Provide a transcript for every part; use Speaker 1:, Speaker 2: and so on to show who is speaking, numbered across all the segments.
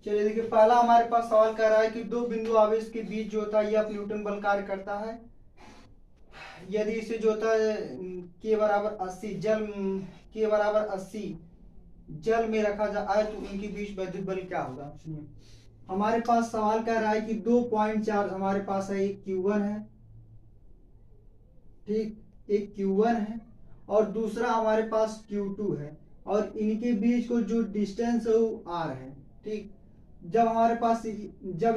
Speaker 1: चलिए देखिए, पहला हमारे पास सवाल कर रहा है कि दो बिंदु आवेश के बीच जो होता है यह न्यूटन बल कार्य करता है यदि इसे जो होता है के बराबर 80 के बराबर 80 जल में रखा जाए तो इनके बीच वैद्युत बल क्या होगा। सुनिए, हमारे पास सवाल कर रहा है कि 2 पॉइंट चार्ज हमारे पास है, एक Q1 है, ठीक, एक Q1 है और दूसरा हमारे पास Q2 है और इनके बीच को जो डिस्टेंस है वो R है। ठीक, जब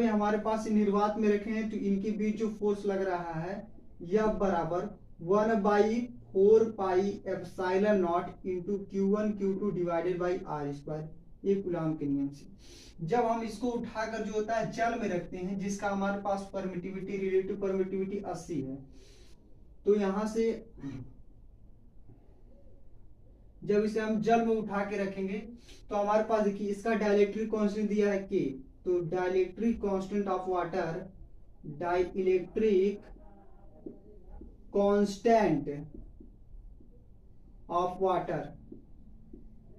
Speaker 1: ये हमारे पास निर्वात में रखे हैं तो इनके बीच जो फोर्स लग रहा है यह बराबर 1/4 pi epsilon naught into Q1 Q2 divided by R square, ये कूलॉम के नियम से। जब हम इसको उठाकर जो होता है जल में रखते हैं जिसका हमारे पास परमिटिविटी, रिलेटिव परमिटिविटी 80 है, तो यहां से जब इसे हम जल में उठा के रखेंगे तो हमारे पास देखिए इसका डाइलेक्ट्रिक कांस्टेंट दिया है K, तो dielectric constant of water, dielectric constant of water,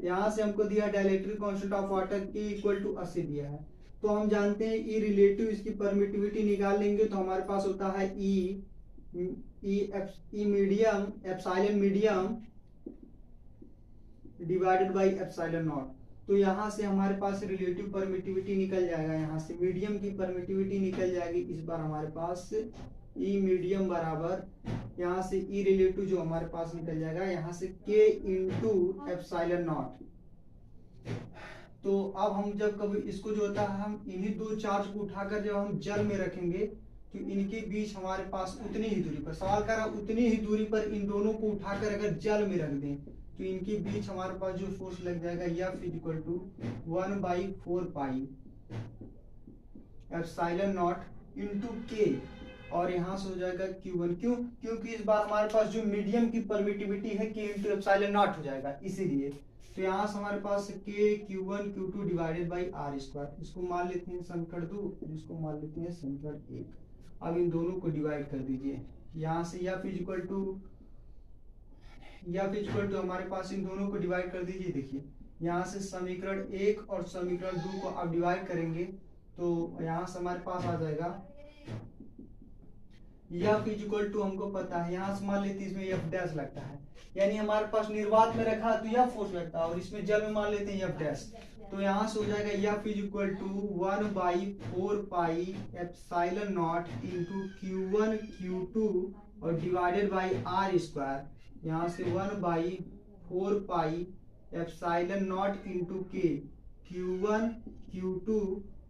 Speaker 1: यहां से हमको दिया dielectric constant of water K equal to 80 दिया है। तो हम जानते हैं ई रिलेटिव, इसकी परमिटिविटी निकाल लेंगे तो हमारे पास होता है E medium epsilon medium divided by epsilon naught. तो यहाँ से हमारे पास रिलेटिव परमिटिविटी निकल जाएगा, यहाँ से मीडियम की परमिटिविटी निकल जाएगी। इस बार हमारे पास ई मीडियम बराबर यहाँ से ई रिलेटिव जो हमारे पास निकल जाएगा यहाँ से के इंटू एप्सिलॉन नॉट। तो अब हम जब कभी इसको जो होता है हम इन्हीं दो चार्ज को उठाकर जब हम जल में रखेंगे तो इनके बीच हमारे पास उतनी ही दूरी पर, सवाल कर रहा उतनी ही दूरी पर इन दोनों को उठाकर अगर जल में रख दें तो इनके बीच हमारे पास जो फोर्स लग जाएगा F equal to 1/4 pi epsilon naught into K, और यहाँ से हो जाएगा Q1। क्योंकि इस बार हमारे पास जो मीडियम की परमिटिविटी है K इंटू एप्सिलॉन नॉट हो जाएगा, इसीलिए तो यहाँ से हमारे पास K Q1 Q2 divided by R square, इसको मान लेते हैं समीकरण 2, जिसको मान लेते हैं समीकरण 1। अब इन दोनों को डिवाइड कर दीजिए, यहाँ से F इक्वल टू हमारे पास इन दोनों को डिवाइड कर दीजिए। देखिए यहाँ से समीकरण 1 और समीकरण 2 को आप डिवाइड करेंगे तो यहाँ से हमारे पास आ जाएगा F इक्वल टू, हमको पता है यहाँ से मान लेते हैं इसमें F डैश लगता है, यानी हमारे पास निर्वात में रखा तो यह फोर्स लगता है और इसमें जल में मान लेते हैं F डैश। तो यहाँ से हो जाएगा F equal to 1/4 pi epsilon naught into Q1 Q2 और डिवाइडेड बाई R स्क्वायर, यहाँ से 1/4 pi epsilon naught into K Q1 Q2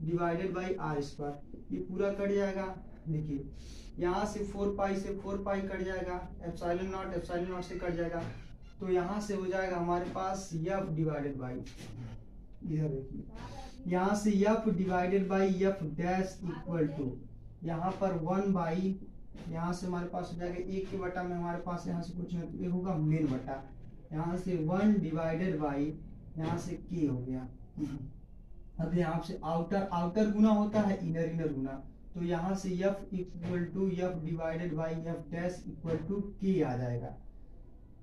Speaker 1: divided by R square, ये पूरा कट जाएगा। देखिए यहाँ से 4 पाई से 4 पाई कट जाएगा, एप्सिलॉन नॉट से कट जाएगा, तो यहाँ से हो जाएगा हमारे पास F डिवाइडेड बाई, इधर देखिए यहाँ से F divided by F dash equal to यहाँ पर 1 यहाँ से हमारे पास हो जाएगा 1 के बटा में हमारे पास यहाँ से कुछ नहीं होगा मेन बटा, यहाँ से 1 डिवाइडेड बाई यहाँ से K हो गया। अब यहाँ से आउटर गुना होता है इनर गुना, तो यहाँ से F equal to F divided by F dash equal to K आ जाएगा।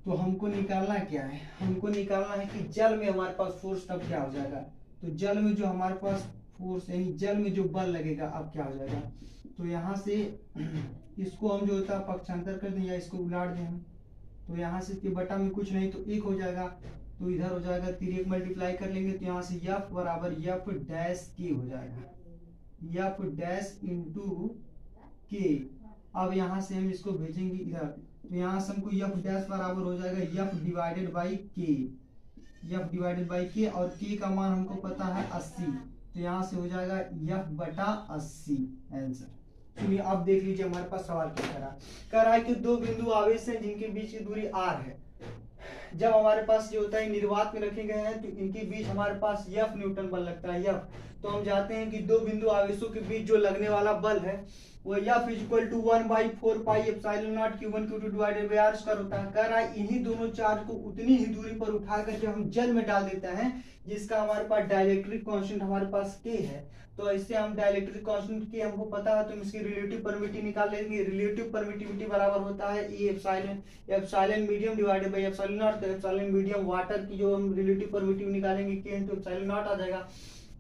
Speaker 1: तो हमको निकालना क्या है, हमको निकालना है कि जल में हमारे पास फोर्स तब क्या हो जाएगा, तो जल में जो हमारे पास फोर्स यानी जल में जो बल लगेगा अब क्या हो जाएगा। तो यहाँ से इसको हम जो होता है पक्षांतर कर दें या इसको उलाट दें हम, तो यहाँ से इसके बटा में कुछ नहीं तो 1 हो जाएगा, तो इधर हो जाएगा 3 मल्टीप्लाई कर लेंगे तो यहाँ से F बराबर F डैश K हो जाएगा, F डैश इंटू K। अब यहाँ से हम इसको भेजेंगे इधर, तो यहाँ से हमको F डैश बराबर हो जाएगा F डिवाइडेड बाई K, और K का मान हमको पता है 80, तो यहाँ से हो जाएगा F बटा 80 आंसर। चलिए अब देख लीजिए हमारे पास सवाल क्या कह रहा है कि दो बिंदु आवेश हैं जिनके बीच की दूरी R है, जब हमारे पास जो होता है निर्वात में रखे गए हैं तो इनके बीच हमारे पास F न्यूटन बल लगता है F। तो हम जानते हैं कि दो बिंदु आवेशों के बीच जो लगने वाला बल है वो F equal to 1/4 pi epsilon naught Q1 Q2 divided by R square होता है। कह रहा है इन्हीं दोनों चार्ज को उतनी ही दूरी पर उठाकर जब हम जल में डाल देते हैं जिसका हमारे पास डाइलेक्ट्रिक कांस्टेंट हमारे पास K है, तो इससे हम डाइलेक्ट्रिक कांस्टेंट K हमको पता है तो हम इसकी रिलेटिव परमिटिविटी निकाल लेंगे। रिलेटिव परमिटिविटी बराबर होता है E epsilon medium divided by epsilon naught, तो एप्सिलॉन मीडियम वाटर की जो हम रिलेटिव परमिटिविटी निकालेंगे K इंटू एप्सिलॉन नॉट आ जाएगा।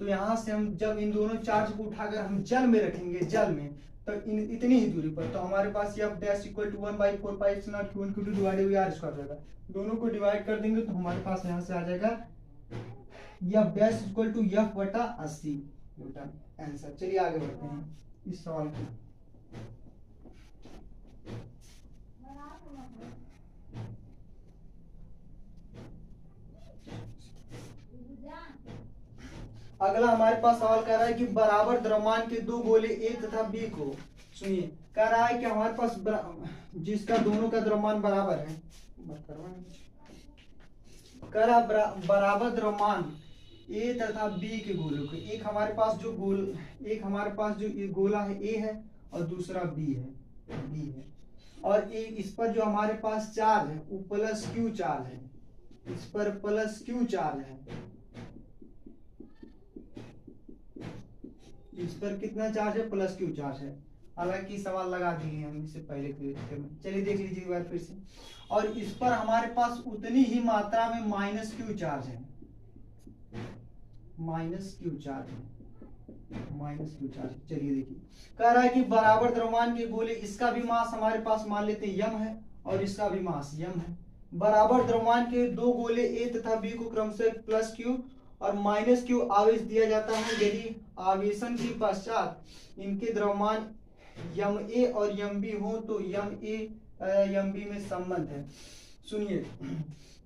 Speaker 1: तो यहाँ से हम जब इन दोनों चार्ज को उठाकर हम जल में रखेंगे, जल में, तो इतनी ही दूरी पर, तो हमारे पास F dash equal to 1/4 Q1 Q2 divided by r square रहेगा। दोनों को डिवाइड कर देंगे तो हमारे पास यहाँ से आ जाएगा F dash equal to F बटा 80 न्यूटन आंसर। चलिए आगे बढ़ते हैं इस सवाल को। अगला हमारे पास सवाल कह रहा है कि बराबर द्रव्यमान के दो गोले ए तथा बी को, सुनिए, कह रहा है कि हमारे पास जिसका दोनों का द्रव्यमान बराबर है, कह रहा बराबर द्रव्यमान ए तथा बी के गोलों के, एक हमारे पास जो गोला है ए है और दूसरा बी है, और एक इस पर जो हमारे पास चार्ज है वो प्लस क्यू चार्ज है, इस पर प्लस क्यू चार्ज है, इस पर कितना चार्ज है, प्लस क्यू चार्ज है। हालांकि सवाल लगा दिए हम इससे पहले के में, चलिए देख लीजिए एक बार फिर से। और इस पर हमारे पास उतनी ही मात्रा में माइनस क्यू चार्ज है, चलिए देखिए, कह रहा है कि बराबर द्रव्यमान के गोले, इसका भी मास हमारे पास मान लेते हैं यम है और इसका भी मास यम है। बराबर द्रव्यमान के दो गोले ए तथा बी को क्रमशः प्लस क्यू और माइनस क्यू आवेश दिया जाता है। यदि आवेशन के पश्चात इनके द्रव्यमान यम ए और यम बी हो तो यम ए यम बी में संबंध है। सुनिए,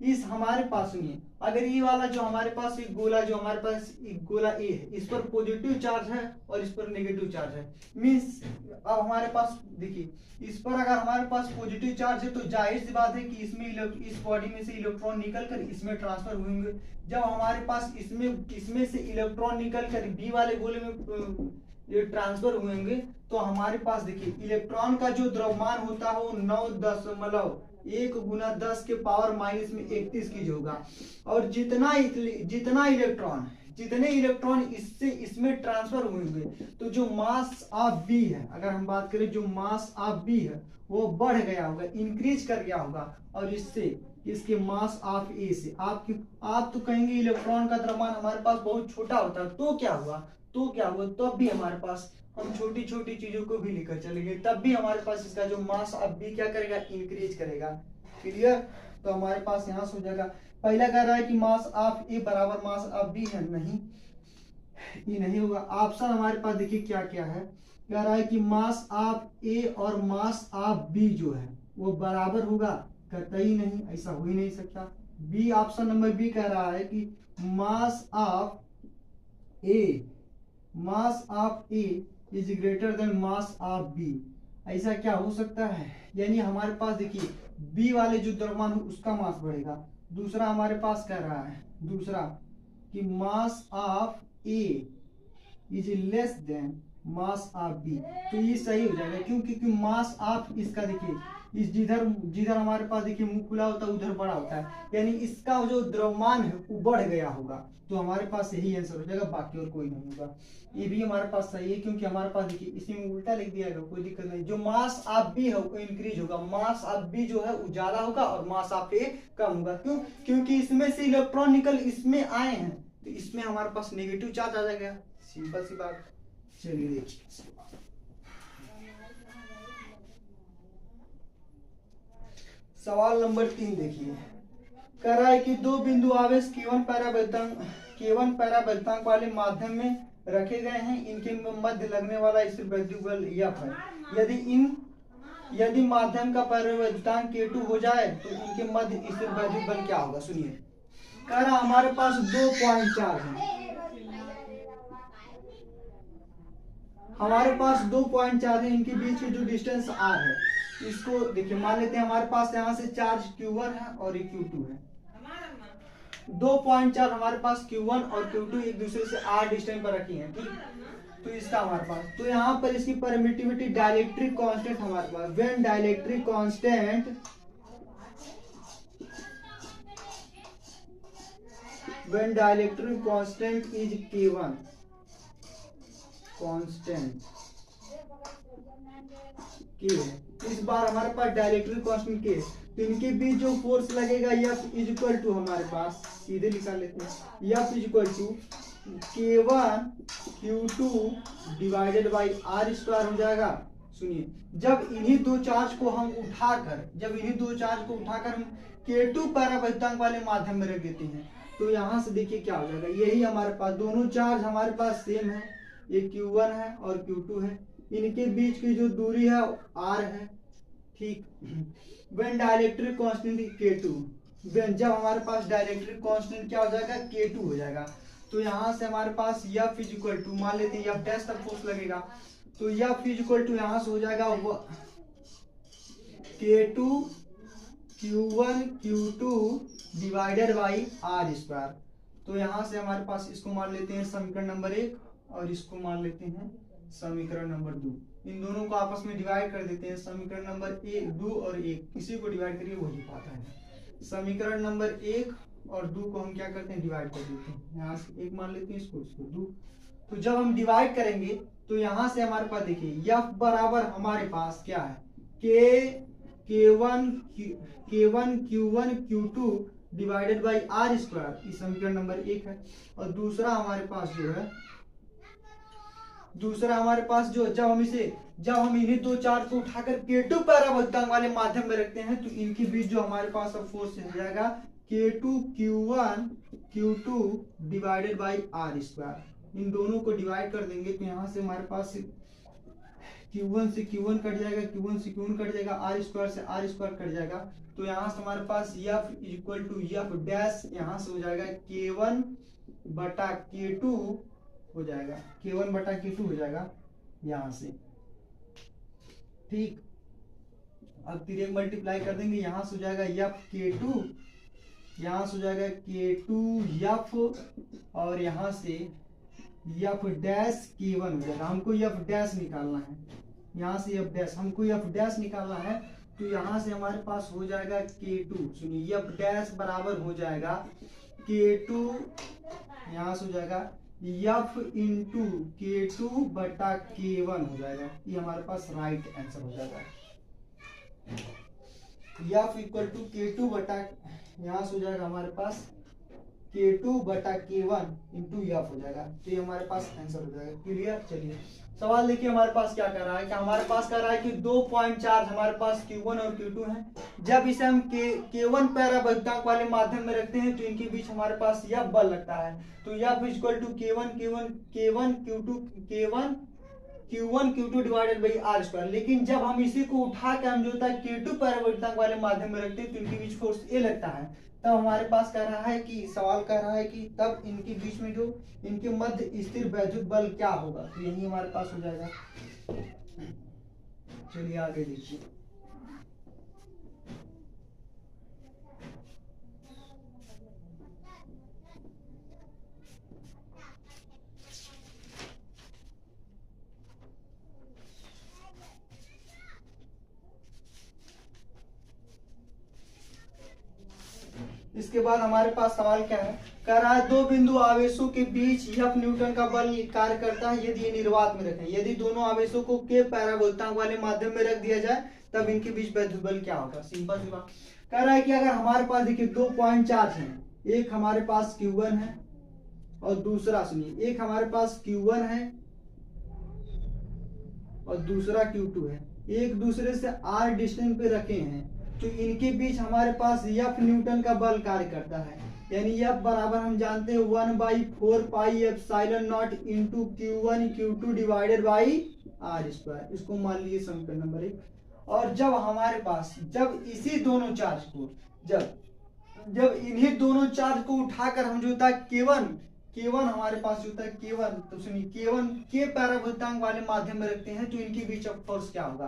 Speaker 1: इस हमारे पास, सुनिए, अगर ये वाला जो हमारे पास एक गोला, जो हमारे पास एक गोला ए है, इस पर पॉजिटिव चार्ज है और इस पर नेगेटिव चार्ज है, मीन्स अब हमारे पास देखिए, इस पर अगर हमारे पास पॉजिटिव चार्ज है तो जाहिर सी बात है कि इसमें इस बॉडी में से इलेक्ट्रॉन निकल कर इसमें ट्रांसफर होंगे। जब हमारे पास इसमें से इलेक्ट्रॉन निकल कर बी वाले गोले में ट्रांसफर होंगे तो हमारे पास देखिए इलेक्ट्रॉन का जो द्रव्यमान होता है वो 9.1 गुना 10 के पावर माइनस में 31 की होगा। और जितने इलेक्ट्रॉन इससे इसमें ट्रांसफर होंगे तो जो मास ऑफ बी है, अगर हम बात करें जो मास ऑफ बी है वो बढ़ गया होगा, इंक्रीज कर गया होगा, और इससे इसके मास ऑफ ए से आप तो कहेंगे इलेक्ट्रॉन का द्रव्यमान हमारे पास बहुत छोटा होता है, तो क्या हुआ तब भी हमारे पास हम छोटी छोटी चीजों को भी लेकर चलेंगे, तब भी हमारे पास इसका जो मास ऑफ बी क्या करेगा, इंक्रीज करेगा। क्लियर? तो हमारे पास यहाँ से हो जाएगा, पहला कह रहा है कि मास ऑफ ए बराबर मास ऑफ बी है, नहीं, ये नहीं होगा। ऑप्शन हमारे पास देखिए क्या क्या है, कह रहा है कि मास ऑफ ए और मास ऑफ बी जो है वो बराबर होगा, कतई नहीं, ऐसा हो ही नहीं सकता। बी, ऑप्शन नंबर बी कह रहा है कि mass of A is greater than mass of B, ऐसा क्या हो सकता है? यानी हमारे पास देखिए बी वाले जो द्रव्यमान हो उसका मास बढ़ेगा। दूसरा हमारे पास कह रहा है, दूसरा कि mass of A is less than mass of B, तो ये सही हो जाएगा, क्योंकि मास ऑफ इसका देखिए इस जिधर हमारे पास देखिए मुंह खुला होता है उधर बड़ा होता है, यानी इसका जो द्रव्यमान है वो बढ़ गया होगा, तो हमारे पास यही आंसर हो जाएगा, बाकी और कोई नहीं होगा। ये भी हमारे पास सही है, क्योंकि हमारे पास देखिए इसमें उल्टा लिख दिया कोई दिक्कत नहीं, जो मास ऑफ बी है वो इंक्रीज होगा, मास ऑफ बी जो है वो ज्यादा होगा और मास ऑफ ए कम होगा। क्यों? क्योंकि इसमें से इलेक्ट्रॉन निकल इसमें आए हैं तो इसमें हमारे पास नेगेटिव चार्ज आ जाएगा, सिंपल सी बात। चलिए देखिए सवाल नंबर 3 देखिए, कह रहा है कि दो बिंदु आवेश केवल पैरावृत्तांक वाले माध्यम में रखे गए हैं, इनके मध्य लगने वाला स्थिर वैद्युत बल F है। यदि माध्यम का पैरावृत्तांक K2 हो जाए तो इनके मध्य स्थिर वैद्युत बल क्या होगा? सुनिए, कह रहा हमारे पास 2 पॉइंट चार्ज है, हमारे पास 2 पॉइंट चार्ज है, इनके बीच की जो डिस्टेंस r है, इसको देखिए मान लेते हैं हमारे पास यहाँ से चार्ज Q1 है और ये Q2 है। 2 पॉइंट चार्ज हमारे पास Q1 और Q2 एक दूसरे से r डिस्टेंस पर रखी हैं, तो इसका हमारे पास, तो यहाँ पर इसकी परमिटिविटी डाइलेक्ट्रिक कांस्टेंट हमारे पास, when dielectric constant is K1 constant K है, इस बार हमारे पास डाइलेक्ट्रिक कांस्टेंट K, तो इनके बीच जो फोर्स लगेगा F इज इक्वल टू, हमारे पास सीधे निकाल लेते हैं, F is equal to K1 Q2 divided by R square हो जाएगा। सुनिए, जब इन्हीं दो चार्ज को हम उठाकर हम K2 परावर्तनांक वाले माध्यम में रख देते हैं, तो यहाँ से देखिए क्या हो जाएगा। यही हमारे पास दोनों चार्ज हमारे पास सेम है, ये Q1 है और Q2 है, इनके बीच की जो दूरी है R है, ठीक। व्हेन डाइलेक्ट्रिक कांस्टेंट K2, जब हमारे पास डाइलेक्ट्रिक कांस्टेंट क्या हो जाएगा, K2 हो जाएगा, तो यहाँ से हमारे पास F इज इक्वल टू, मान लेते हैं F डैश तक फोर्स लगेगा, तो F इज इक्वल टू यहाँ से हो जाएगा K2 Q1 Q2 divided by R square. तो यहाँ से हमारे पास इसको मान लेते हैं समीकरण नंबर 1 और इसको मान लेते हैं समीकरण नंबर 2। इन दोनों को आपस में डिवाइड कर देते हैं, समीकरण नंबर 2 और 1 किसी को डिवाइड करिए वही पाता है। समीकरण नंबर 1 और 2 को हम क्या करते हैं, डिवाइड कर देते हैं। यहाँ से 1 मान लेते हैं, इसको 2। तो जब हम डिवाइड करेंगे तो यहाँ से हमारे पास देखिए F बराबर हमारे पास क्या है, K1 Q1 Q2 divided by R square, इस समीकरण नंबर 1 है। और दूसरा हमारे पास जो जब हम इन्हीं दो चार्ज को उठाकर K2 परावर्तनांक वाले माध्यम में रखते हैं, तो इनके बीच जो हमारे पास अब फोर्स हो जाएगा K2 Q1 Q2 divided by R square. इन दोनों को डिवाइड कर देंगे तो यहाँ से हमारे पास Q1 से Q1 कट जाएगा, Q1 से Q1 कट जाएगा, R स्क्वायर से R स्क्वायर कट जाएगा, तो यहाँ से हमारे पास F equal to F dash यहाँ से हो जाएगा K1 बटा K2 हो जाएगा, K1 बटा K2 हो जाएगा यहाँ से, ठीक। अब तिरक मल्टीप्लाई कर देंगे, यहाँ से हो जाएगा F K2, यहाँ से हो जाएगा K2 F और यहाँ से F डैश K1 हो जाएगा। हमको F डैश निकालना है, यहाँ से F डैश हमको F डैश निकालना है, तो यहाँ से हमारे पास हो जाएगा K2, सुनिए F डैश बराबर हो जाएगा K2, यहाँ से हो जाएगा F इंटू K2 बटा K1 हो जाएगा। ये हमारे पास राइट आंसर हो जाएगा। F इक्वल टू K2 बटा, यहाँ से हो जाएगा हमारे पास K2 बटा K1 इंटू F हो जाएगा, तो ये हमारे पास आंसर हो जाएगा। क्लियर। चलिए सवाल देखिए हमारे पास क्या कर रहा है, कि हमारे पास कर रहा है कि 2 पॉइंट चार्ज हमारे पास Q1 और Q2 है। जब इसे हम K1 परावर्तनांक वाले माध्यम में रखते हैं तो इनके बीच हमारे पास F बल लगता है, तो F equal to Q1 Q2 divided by R square. लेकिन जब हम इसी को उठा के हम जो होता है K2 परावर्तनांक वाले माध्यम में रखते हैं तो इनके बीच फोर्स A लगता है। तब हमारे पास कह रहा है कि सवाल कह रहा है कि तब इनके बीच में जो इनके मध्य स्थिर वैद्युत बल क्या होगा, तो यही हमारे पास हो जाएगा। चलिए आगे देखिए। इसके बाद हमारे पास सवाल क्या है, कह रहा है 2 बिंदु आवेशों के बीच F न्यूटन का बल कार्य करता है यदि ये निर्वात में रखें। यदि दोनों आवेशों को K परावर्तनांक वाले माध्यम में रख दिया जाए तब इनके बीच वैद्युत बल क्या होगा। सिंपल सी बात। कह रहा है कि अगर हमारे पास देखिए 2 पॉइंट चार्ज हैं, एक हमारे पास Q1 है और दूसरा, सुनिए, एक हमारे पास Q1 है और दूसरा Q2 है, एक दूसरे से R डिस्टेंस पे रखे हैं, तो इनके बीच हमारे पास F न्यूटन का बल कार्य करता है। यानी F बराबर हम जानते हैं 1/4 pi epsilon naught into Q1 Q2 divided by R square. इसको मान लीजिए समीकरण नंबर 1। और जब हमारे पास जब इसी दोनों चार्ज को जब इन्हीं दोनों चार्ज को उठाकर हम जो होता है K1 हमारे पास जो होता है K1, तो सुनिए K1 के परावर्तनांक वाले माध्यम में रखते हैं तो इनके बीच ऑफ फोर्स क्या होगा।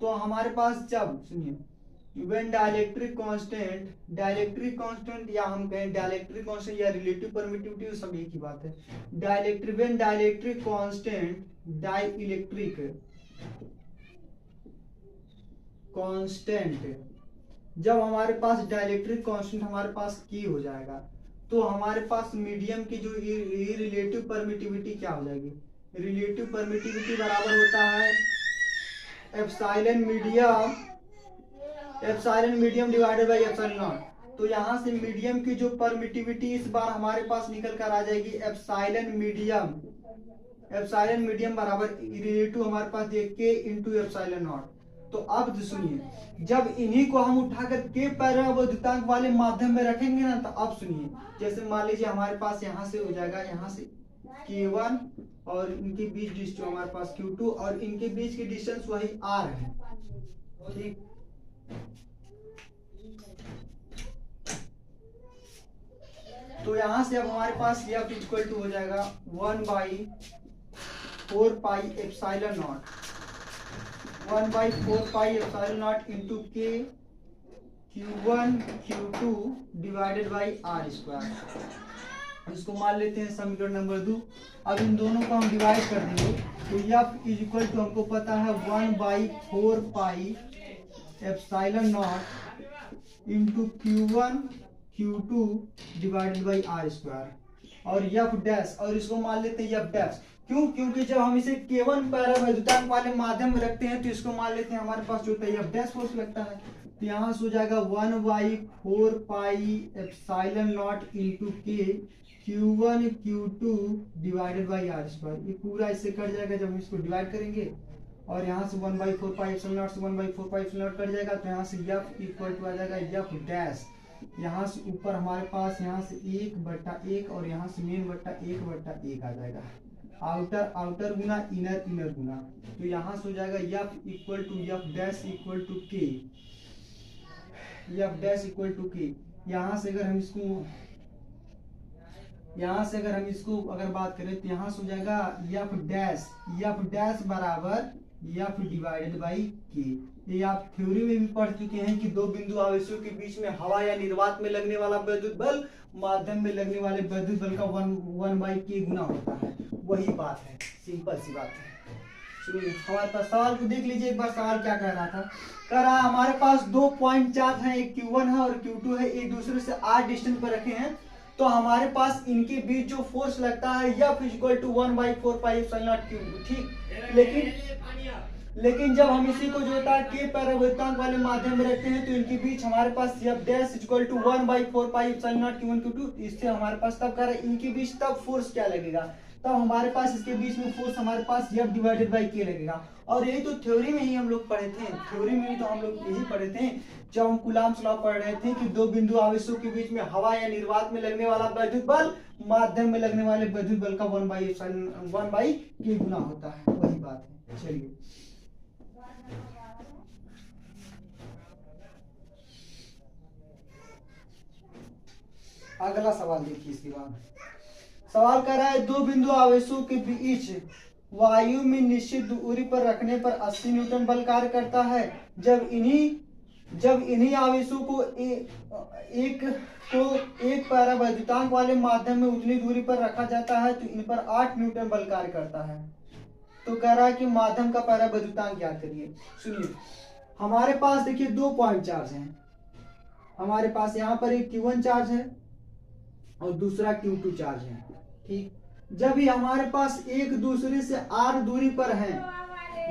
Speaker 1: तो हमारे पास जब, सुनिए, when डाइलेक्ट्रिक कांस्टेंट या हम कहें डाइलेक्ट्रिक कांस्टेंट या रिलेटिव परमिटिविटी, सब एक ही बात है। डाइलेक्ट्रिक कांस्टेंट, डाइलेक्ट्रिक कांस्टेंट, जब हमारे पास डाइलेक्ट्रिक कांस्टेंट हमारे पास की हो जाएगा तो हमारे पास मीडियम की जो रिलेटिव परमिटिविटी क्या हो जाएगी। रिलेटिव परमिटिविटी बराबर होता है epsilon medium divided by epsilon naught. तो यहाँ से मीडियम की जो परमिटिविटी इस बार हमारे पास निकल कर आ जाएगी एप्सिलॉन मीडियम। एप्सिलॉन मीडियम बराबर रिलेटिव हमारे पास ये के इंटू एप्सिलॉन नॉट। तो अब सुनिए, जब इन्हीं को हम उठाकर के पैरावैद्युतांक वाले माध्यम में रखेंगे ना, तो अब सुनिए, जैसे मान लीजिए हमारे पास यहाँ से हो जाएगा, यहाँ से K1 और इनके बीच डिस्टेंस हमारे पास Q2 और इनके बीच की डिस्टेंस वही R है, ठीक। तो यहाँ से अब हमारे पास F इक्वल टू हो जाएगा 1/4 pi epsilon not, 1/4 pi epsilon naught into K Q1 Q2 divided by R square. इसको मान लेते हैं समीकरण नंबर 2। अब इन दोनों को हम डिवाइड कर देंगे, तो F इज इक्वल टू हमको पता है 1/4 pi epsilon naught into Q1 Q2 divided by R square और F डैश, और इसको मान लेते हैं F डैश। क्यों? क्योंकि जब हम इसे केवल पैरावैद्युतांक वाले माध्यम में रखते हैं तो इसको मान लेते हैं हमारे पास जो होता है F डैश फोर्स लगता है। तो यहाँ से हो जाएगा 1/4 pi epsilon naught into K Q1 Q2 divided by R square. ये पूरा इससे कट जाएगा जब हम इसको डिवाइड करेंगे, और यहाँ से 1/4 पाई एप्सिलॉन नॉट से 1/4 पाई एप्सिलॉन नॉट कट जाएगा, तो यहाँ से F इक्वल टू आ जाएगा F डैश। यहाँ से ऊपर हमारे पास यहाँ से 1/1 और यहाँ से मेन बट्टा 1/1 आ जाएगा, आउटर आउटर गुना इनर इनर गुना। तो यहाँ से हो जाएगा F equal to F dash equal to K, F dash equal to K। यहाँ से अगर हम इसको अगर बात करें तो यहाँ से हो जाएगा F डैश बराबर F डिवाइडेड बाई K। ये आप थ्योरी में भी पढ़ चुके हैं कि दो बिंदु आवेशों के बीच में हवा या निर्वात में लगने वाला विद्युत बल माध्यम में लगने वाले विद्युत बल का 1/K गुना होता है। वही बात है, सिंपल सी बात है। सुनिए, हमारे पास सवाल को देख लीजिए एक बार। सवाल क्या कह रहा था? कह रहा हमारे पास 2 पॉइंट चार्ज हैं, एक Q1 है और Q2 है, एक दूसरे से R डिस्टेंस पर रखे हैं। तो हमारे पास इनके बीच जो फोर्स लगता है F equal to 1/4 pi epsilon naught Q, ठीक। लेकिन जब हम इसी को जो होता है के पैरावैद्युतांक वाले माध्यम में रखते हैं तो इनके बीच हमारे पास F dash equal to 1/4 pi epsilon naught Q1 Q2। इससे हमारे पास तब कह रहा है इनके बीच तब फोर्स क्या लगेगा, तब हमारे पास इसके बीच में फोर्स हमारे पास F डिवाइडेड बाई K लगेगा। और यही तो थ्योरी में ही हम लोग पढ़े थे, थ्योरी में ही तो हम लोग यही पढ़े थे जब हम कूलॉम्स लॉ पढ़ रहे थे कि दो बिंदु आवेशों के बीच में हवा या निर्वात में लगने वाला विद्युत बल माध्यम में लगने वाले विद्युत बल का 1/K गुना होता है। वही बात है। चलिए अगला सवाल देखिए। इसके बाद सवाल कर रहा है दो बिंदु आवेशों के बीच वायु में निश्चित दूरी पर रखने पर 80 न्यूटन बल कार्य करता है। जब इन्हीं आवेशों को एक पैरावैद्युतांक वाले माध्यम में उतनी दूरी पर रखा जाता है तो इन पर 8 न्यूटन बल कार्य करता है। तो कह रहा है कि माध्यम का पैरावैद्युतांक ज्ञात करिए। सुनिए, हमारे पास देखिए 2 पॉइंट चार्ज हैं। हमारे पास यहाँ पर एक Q1 चार्ज है और दूसरा Q2 चार्ज है, ठीक। जब ही हमारे पास एक दूसरे से R दूरी पर हैं,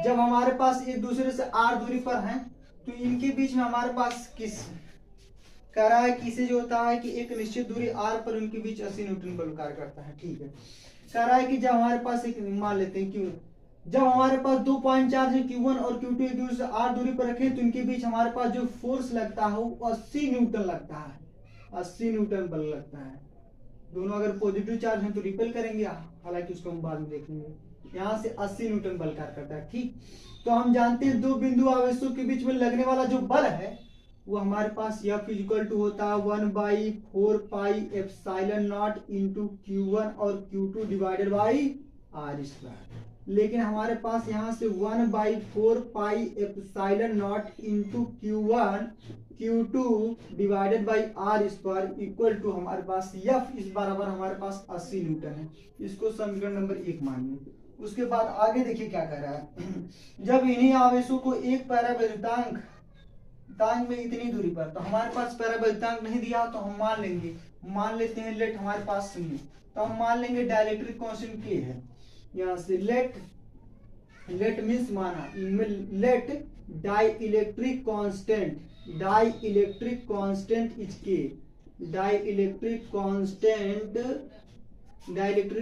Speaker 1: जब हमारे पास एक दूसरे से R दूरी पर हैं तो इनके बीच में हमारे पास किस कह रहा है कि इसे जो होता है कि एक निश्चित दूरी R पर उनके बीच 80 न्यूटन बल कार्य करता है, ठीक है। कह रहा है कि जब हमारे पास एक मान लेते हैं Q, जब हमारे पास 2 पॉइंट चार्ज है Q1 और Q2 एक दूसरे से R दूरी पर रखें तो इनके बीच हमारे पास जो फोर्स लगता है वो 80 न्यूटन लगता है, 80 न्यूटन बल लगता है। दोनों अगर पॉजिटिव चार्ज हैं तो रिपेल करेंगे, हालांकि उसको हम बाद में देखेंगे। यहाँ से 80 न्यूटन बल कार्य करता है, ठीक। तो हम जानते हैं दो बिंदु आवेशों के बीच में लगने वाला जो बल है वो हमारे पास F इक्वल टू होता है 1/4 pi epsilon naught into Q1 और Q2 divided by R square. लेकिन हमारे पास यहाँ से 1/4 pi epsilon naught into Q1 Q2 divided by R square equal to हमारे पास F इस बराबर हमारे पास 80 न्यूटन है। इसको समीकरण नंबर 1 मानिए। उसके बाद आगे देखिए क्या कर रहा है। जब इन्हीं आवेशों को एक पैरावैद्युतांक में इतनी दूरी पर, तो हमारे पास पैरावैद्युतांक नहीं दिया तो हम मान लेते हैं लेट हमारे पास सुनिए, तो हम मान लेंगे डाइलेक्ट्रिक कांस्टेंट K है। यहाँ से लेट मीन्स माना, let dielectric constant is K dielectric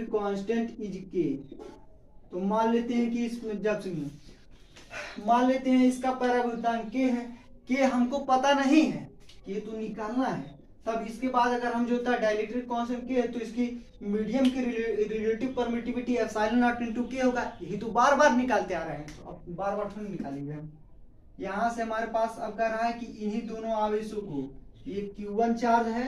Speaker 1: constant is K. तो मान लेते हैं कि इसमें जब सुनिए, मान लेते हैं इसका परावर्तन के है, के हमको पता नहीं है, के तो निकालना है। तब इसके बाद अगर हम जो होता है डाइलेक्ट्रिक कांस्टेंट के है तो इसकी मीडियम की relative permittivity epsilon naught into के होगा। यही तो बार बार निकालते आ रहे हैं, तो अब बार बार थोड़ी निकालेंगे हम। यहाँ से हमारे पास अब कह रहा है कि इन्हीं दोनों आवेशों को, ये Q1 चार्ज है,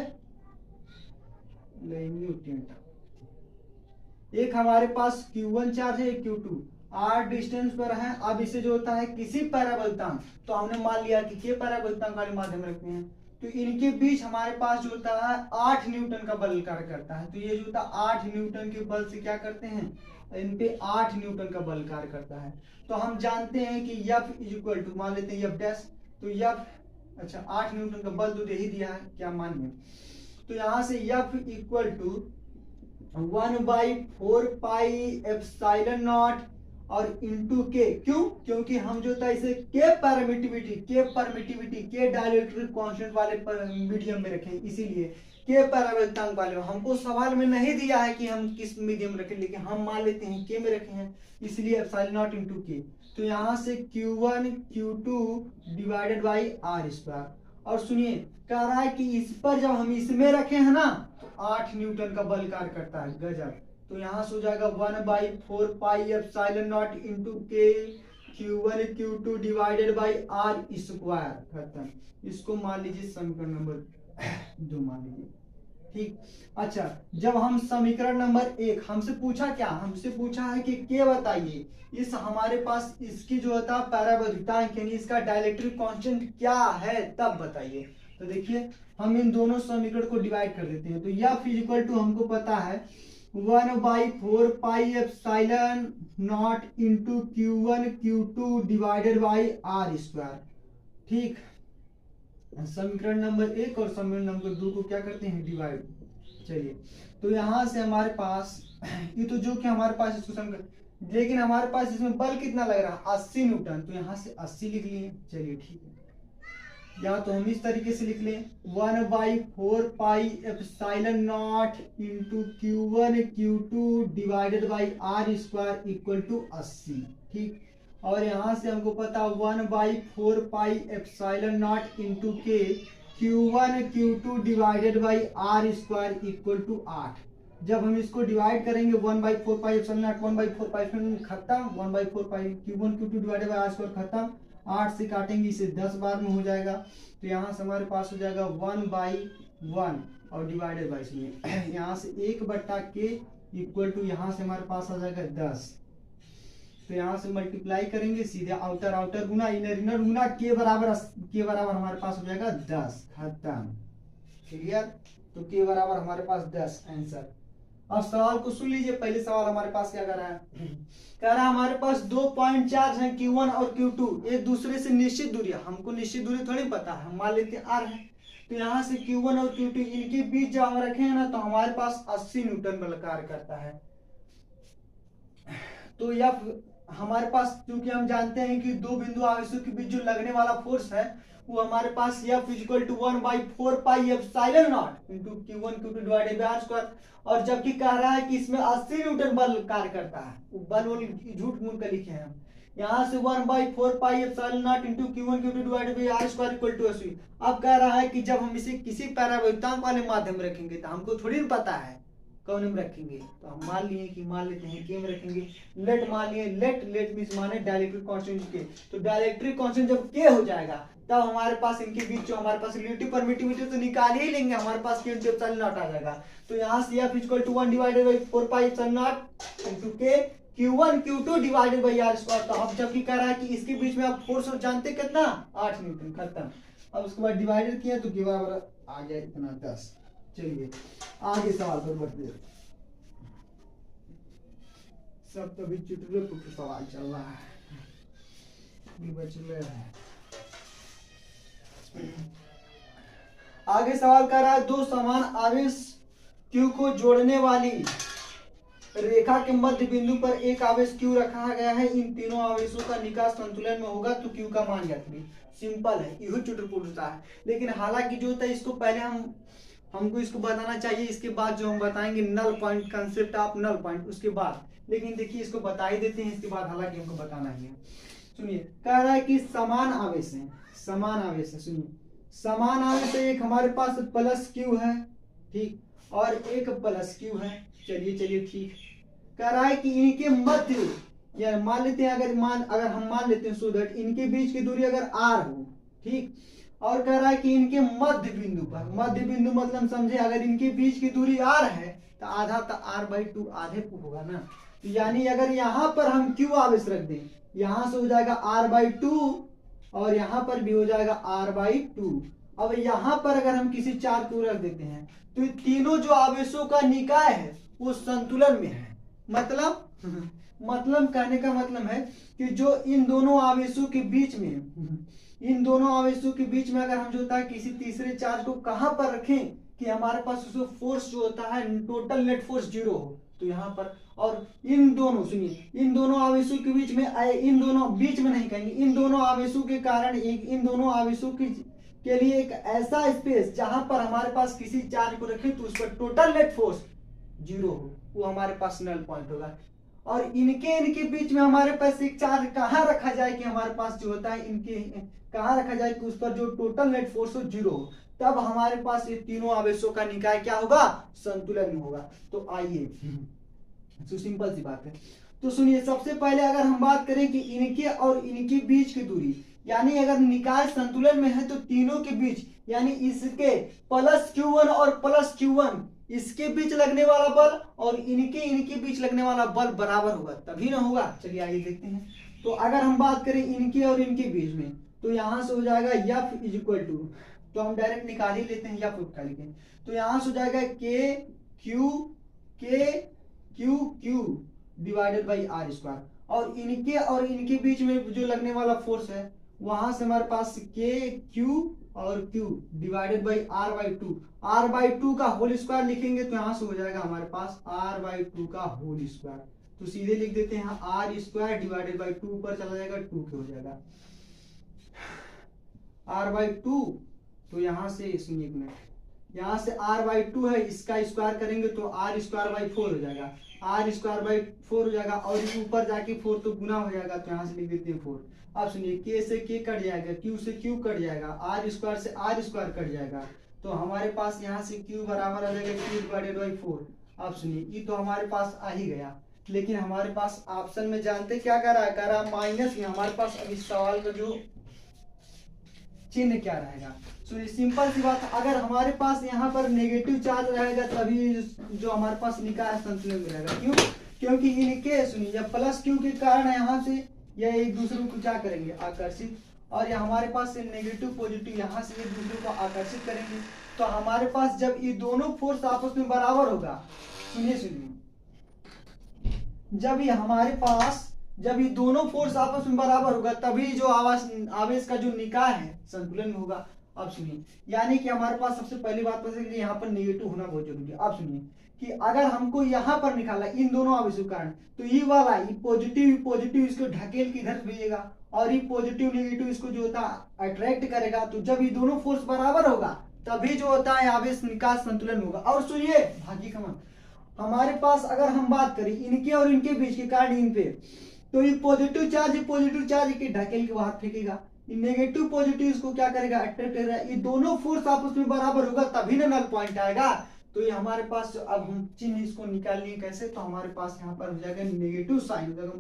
Speaker 1: एक हमारे पास Q1 चार्ज है, Q2 r डिस्टेंस पर है। अब इसे जो होता है किसी परावर्तन, तो हमने मान लिया कि के परावर्तन वाले माध्यम रखते हैं, तो इनके बीच हमारे पास जो होता है 8 न्यूटन का बल कार्य करता है। तो ये जो होता है 8 न्यूटन के बल से क्या करते हैं, इन पे 8 न्यूटन का बल कार्य करता है। तो हम जानते हैं कि F इज इक्वल टू, मान लेते हैं F डैश, तो F, अच्छा 8 न्यूटन का बल तो दे ही दिया है, क्या मानिए। तो यहाँ से F equal to 1/4 pi epsilon naught और इंटू के। क्यों? क्योंकि हम जो था इसे के परमिटिविटी के डाइलेक्ट्रिक कांस्टेंट वाले मीडियम में रखें, इसीलिए के परावर्तन वाले। हमको सवाल में नहीं दिया है कि हम किस मीडियम रखें, लेकिन हम मान लेते हैं के में रखे हैं, इसलिए एप्सिलॉन नॉट इंटू के। तो यहाँ से Q1 Q2 divided by R square. और सुनिए, कह रहा है कि इस पर जब हम इसमें रखे हैं ना तो 8 न्यूटन का बल कार्य करता है, गजब। तो यहाँ से हो जाएगा 1/4 pi epsilon naught into K Q1 Q2 divided by R square, खत्म। इसको मान लीजिए समीकरण नंबर 2 मान लीजिए, ठीक। अच्छा, जब हम समीकरण नंबर 1, हमसे पूछा क्या, हमसे पूछा है कि के बताइए इस हमारे पास इसकी जो होता है परावर्तनांक यानी इसका डाइलेक्ट्रिक कांस्टेंट क्या है, तब बताइए। तो देखिए हम इन दोनों समीकरण को डिवाइड कर देते हैं। तो F इज इक्वल टू हमको पता है 1/4 pi epsilon naught into Q1 Q2 divided by R square, ठीक। समीकरण नंबर 1 और समीकरण नंबर 2 को क्या करते हैं, डिवाइड। चलिए, तो यहाँ से हमारे पास ये तो जो कि हमारे पास इसको समीकरण, लेकिन हमारे पास इसमें बल कितना लग रहा है, 80 न्यूटन। तो यहाँ से 80 लिख लिए, चलिए ठीक है। या तो हम इस तरीके से लिख लें 1/4 pi epsilon naught into Q1 Q2 divided by R square equal to 80, ठीक। और यहाँ से हमको पता 1/4 pi epsilon naught into K Q1 Q2 divided by R square equal to 8। जब हम इसको डिवाइड करेंगे 1/4 पाई एप्सिलॉन नॉट 1/4 पाई खत्म, 1/4 pi Q1 Q2 divided by R square खत्म, 8 से काटेंगे इसे 10 बार में हो जाएगा। तो यहाँ से हमारे पास हो जाएगा 1/1 और डिवाइडेड बाई इसमें यहाँ से 1/k इक्वल टू यहाँ से हमारे पास आ जाएगा 10। तो यहाँ से मल्टीप्लाई करेंगे, सीधे आउटर आउटर गुना इनर इनर गुना, के बराबर हमारे पास हो जाएगा 10, खत्म, क्लियर। तो के बराबर हमारे पास 10 आंसर। अब सवाल को सुन लीजिए, पहले सवाल हमारे पास क्या कर रहा है, कह रहा है हमारे पास 2 पॉइंट चार्ज है Q1 और Q2, एक दूसरे से निश्चित दूरी, हमको निश्चित दूरी थोड़ी पता है, हम मान लेते हैं R है। तो यहाँ से Q1 और Q2 इनके बीच जब हम रखे हैं ना तो हमारे पास 80 न्यूटन बल कार्य करता है। तो यह हमारे पास, क्योंकि हम जानते हैं कि दो बिंदु आवेशों के बीच जो लगने वाला फोर्स है वो हमारे पास F equal to 1/4 pi epsilon naught into Q1 Q2 divided by R square. और जबकि कह रहा है कि इसमें 80 न्यूटन बल कार्य करता है, बल झूठ मूठ कर लिखे हैं हम। यहाँ से 1/4 pi epsilon naught into Q1 Q2 divided by R square equal to 80। अब कह रहा है कि जब हम इसे किसी परावर्तनांक वाले माध्यम में रखेंगे तो हमको थोड़ी पता है कौन में रखेंगे, तो हम मान लिए कि मान लेते हैं के में रखेंगे। लेट मान लिए, लेट मींस माने डाइलेक्ट्रिक कांस्टेंट के। तो डाइलेक्ट्रिक कांस्टेंट जब के हो जाएगा तब हमारे पास इनके बीच जो हमारे पास रिलेटिव परमिटिविटी तो निकाल ही लेंगे, हमारे पास के एप्सिलॉन नॉट आ जाएगा। तो यहाँ से F equal to 1 divided by 4 pi epsilon naught into के Q1 Q2 divided by R square. तो अब जबकि कह रहा है कि इसके बीच में आप फोर्स जानते कितना, 8 न्यूटन, खत्म। अब उसके बाद डिवाइडेड किया तो के बराबर आ गया इतना 10। चलिए आगे सवाल पर बढ़ते हैं। सब तो भी चुटकुले पुटकुले सवाल चल रहा है, बचले है। आगे सवाल कर रहा है, दो समान आवेश Q को जोड़ने वाली रेखा के मध्य बिंदु पर एक आवेश Q रखा गया है, इन तीनों आवेशों का निकास संतुलन में होगा तो Q का मान ज्ञात करिए। सिंपल है, यही चुटकुला है। लेकिन हालांकि जो था इसको पहले हम हमको इसको बताना चाहिए इसके बाद जो हम बताएंगे null point, concept of null point उसके बाद, लेकिन देखिए इसको बता ही देते हैं इसके बाद, हालांकि हमको बताना ही है। सुनिए कह रहा है कि समान आवेश है, समान आवेश है, सुनिए समान आवेश है, एक हमारे पास प्लस क्यू है, ठीक, और एक प्लस क्यू है। चलिए ठीक। कह रहा है कि इनके मध्य, या मान लेते हैं अगर हम मान लेते हैं सो दैट इनके बीच की दूरी अगर r हो, ठीक, और कह रहा है कि इनके मध्य बिंदु पर, मध्य बिंदु मतलब समझे अगर इनके बीच की दूरी r है तो आधा तो r/2 आधे को होगा ना, तो यानी अगर यहाँ पर हम q आवेश रख दें, यहाँ से हो जाएगा r/2 और यहाँ पर भी हो जाएगा r/2। अब यहाँ पर अगर हम किसी चार्ज को रख देते हैं तो तीनों जो आवेशों का निकाय है वो संतुलन में है। मतलब कहने का मतलब है कि जो इन दोनों आवेशों के बीच में, इन दोनों आवेशों के बीच में अगर हम जो होता है किसी तीसरे चार्ज को कहां पर रखें कि हमारे पास उसको फोर्स जो होता है टोटल नेट फोर्स 0 हो, तो यहाँ पर, और इन दोनों, सुनिए इन दोनों आवेशों के बीच में, इन दोनों बीच में नहीं कहेंगे, इन दोनों आवेशों के कारण इन दोनों आवेशों के लिए एक ऐसा स्पेस जहां पर हमारे पास किसी चार्ज को रखें तो उस पर टोटल नेट फोर्स 0 हो, वो हमारे पास नल पॉइंट होगा। और इनके बीच में हमारे पास एक चार्ज कहाँ रखा जाए कि हमारे पास जो होता है इनके कहाँ रखा जाए कि उस पर जो टोटल नेट फोर्स हो 0 हो, तब हमारे पास ये तीनों आवेशों का निकाय क्या होगा, संतुलन में होगा। तो आइए तो सिंपल सी बात है। तो सुनिए सबसे पहले अगर हम बात करें कि इनके और इनके बीच की दूरी, यानी अगर निकाय संतुलन में है तो तीनों के बीच, यानी इसके प्लस Q1 और प्लस Q1 इसके बीच लगने वाला बल और इनके बीच लगने वाला बल बराबर होगा, तभी ना होगा। चलिए आगे देखते हैं। तो अगर हम बात करें इनके और इनके बीच में, तो यहां से हो जाएगा F इक्वल टू, तो हम डायरेक्ट निकाल ही लेते हैं, F निकाल के, तो यहां से हो जाएगा K divided by R square, और इनके बीच में जो लगने वाला फोर्स है वहां से हमारे पास Q और Q divided by R/2, R/2 का होल स्क्वायर लिखेंगे तो यहां से हो जाएगा हमारे पास R/2 का होल स्क्वायर, तो सीधे लिख देते हैं R स्क्वायर डिवाइडेड बाई 2 पर चला जाएगा 2 के हो जाएगा R/2। तो यहां से सुनिए एक मिनट, यहाँ से R/2 है, इसका स्क्वायर करेंगे तो R²/4 हो जाएगा, R²/4 हो जाएगा, और ऊपर जाके 4 तो गुना हो जाएगा, तो यहाँ से लिख देते हैं 4। अब सुनिए K से K कट जाएगा, Q से Q कट जाएगा, R² से R² कट जाएगा, तो हमारे पास यहाँ से Q बराबर आ जाएगा Q/4। अब सुनिए ये तो हमारे पास आ ही गया, लेकिन हमारे पास ऑप्शन में जानते क्या कर रहा है, कह रहा है माइनस में। हमारे पास अब इस सवाल का जो चिन्ह क्या रहेगा, तो सिंपल सी बात, अगर हमारे पास यहाँ पर नेगेटिव चार्ज रहेगा तभी जो हमारे पास निकाय संतुलन में रहेगा। क्यों? क्योंकि इनके सुनिए जब प्लस Q के कारण यहाँ से यह एक दूसरे को क्या करेंगे, आकर्षित, और यह हमारे पास से नेगेटिव पॉजिटिव यहाँ से एक दूसरे को आकर्षित करेंगे, तो हमारे पास जब ये दोनों फोर्स आपस में बराबर होगा, सुनिए जब ये दोनों फोर्स आपस में बराबर होगा तभी जो आवेश का जो निकाय है संतुलन में होगा। अब सुनिए, यानी कि हमारे पास सबसे पहली बात पता है कि यहाँ पर नेगेटिव होना बहुत जरूरी है। अब सुनिए कि अगर हमको यहाँ पर निकाला इन दोनों आवेशों के कारण, तो ये वाला ये पॉजिटिव इसको ढकेल के इधर भेजेगा, और ये पॉजिटिव नेगेटिव इसको जो होता है अट्रैक्ट करेगा, तो जब ये दोनों फोर्स बराबर होगा तभी जो होता है आवेश निकाय संतुलन होगा। और सुनिए भाग्य का मन, हमारे पास अगर हम बात करें इनके और इनके बीच के कारण इन पे, तो ये पॉजिटिव चार्ज के ढकेल के बाहर फेंकेगा, नेगेटिव पॉजिटिव इसको क्या करेगा, अट्रैक्ट करेगा। ये दोनों फोर्स आपस में बराबर होगा तभी ना नल पॉइंट आएगा। तो ये हमारे पास अब हम चिन्ह इसको निकालेंगे कैसे, तो हमारे पास यहाँ पर हो जाएगा नेगेटिव साइन, हो जाएगा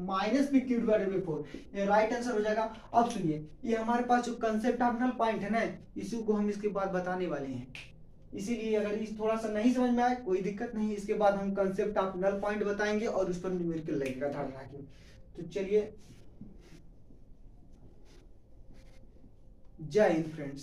Speaker 1: -Q/4, ये राइट आंसर हो जाएगा। अब सुनिए ये हमारे पास जो कंसेप्ट ऑफ नल पॉइंट है ना, इसी को हम इसके बाद बताने वाले हैं, इसीलिए अगर इस थोड़ा सा नहीं समझ में आए कोई दिक्कत नहीं, इसके बाद हम कंसेप्ट ऑफ नल पॉइंट बताएंगे और उस पर न्यूमेरिकल लगेगा ध्यान रखिए। तो चलिए, जय हिंद फ्रेंड्स।